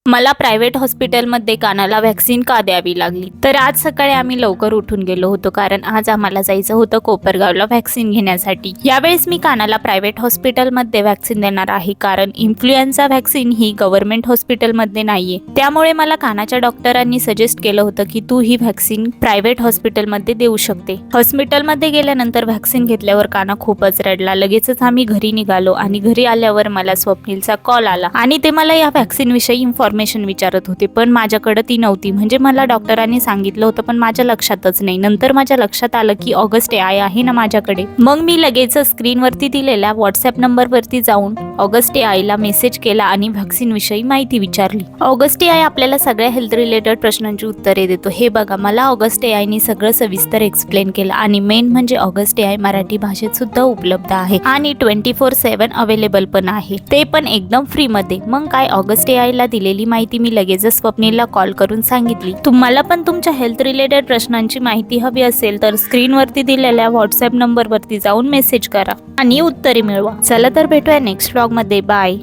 मला प्रायव्हेट हॉस्पिटलमध्ये कानाला व्हॅक्सिन का द्यावी लागली. तर आज सकाळी आम्ही लवकर उठून गेलो होतो, कारण आज आम्हाला जायचं होतं कोपरगावला व्हॅक्सिन घेण्यासाठी. यावेळेस मी कानाला प्रायव्हेट हॉस्पिटलमध्ये व्हॅक्सिन देणार आहे, कारण इन्फ्लुएन्झा व्हॅक्सिन ही गव्हर्नमेंट हॉस्पिटलमध्ये नाहीये. त्यामुळे मला कानाच्या डॉक्टरांनी सजेस्ट केलं होतं की तू ही व्हॅक्सिन प्रायव्हेट हॉस्पिटलमध्ये देऊ शकते. हॉस्पिटलमध्ये गेल्यानंतर व्हॅक्सिन घेतल्यावर काना खूपच रडला. लगेचच आम्ही घरी निघालो आणि घरी आल्यावर मला स्वप्नीलचा कॉल आला आणि ते मला या व्हॅक्सिन विषयी इन्फॉर्मेशन विचारत होते, पण माझ्याकडे ती नव्हती. म्हणजे मला डॉक्टरांनी सांगितलं होतं पण माझ्या लक्षातच नाही. नंतर माझ्या लक्षात आलं की ऑगस्ट AI आहे ना माझ्याकडे. मग मी लगेच स्क्रीनवरती दिलेल्या व्हॉट्सअप नंबरवरती जाऊन ऑगस्ट AIला मेसेज केला आणि व्हॅक्सिन विषयी माहिती विचारली. ऑगस्ट AI आपल्याला सगळ्या हेल्थ रिलेटेड प्रश्नांची उत्तरे देतो. हे बघा, मला ऑगस्ट AIनी सगळं सविस्तर एक्सप्लेन केलं आणि मेन म्हणजे ऑगस्ट AI मराठी भाषेत सुद्धा उपलब्ध आहे आणि 24/7 अवेलेबल पण आहे, ते पण एकदम फ्री मध्ये. मग काय, ऑगस्ट AIला दिलेली माहिती मी लगेचच स्वप्नीलला कॉल करून सांगितली. तुम्हाला पण तुमच्या हेल्थ रिलेटेड प्रश्नांची माहिती हवी असेल तर स्क्रीनवरती दिलेल्या व्हॉट्सअप नंबरवरती जाऊन मेसेज करा आणि उत्तरे मिळवा. चला तर भेटूया नेक्स्ट व्लॉग मध्ये. बाय.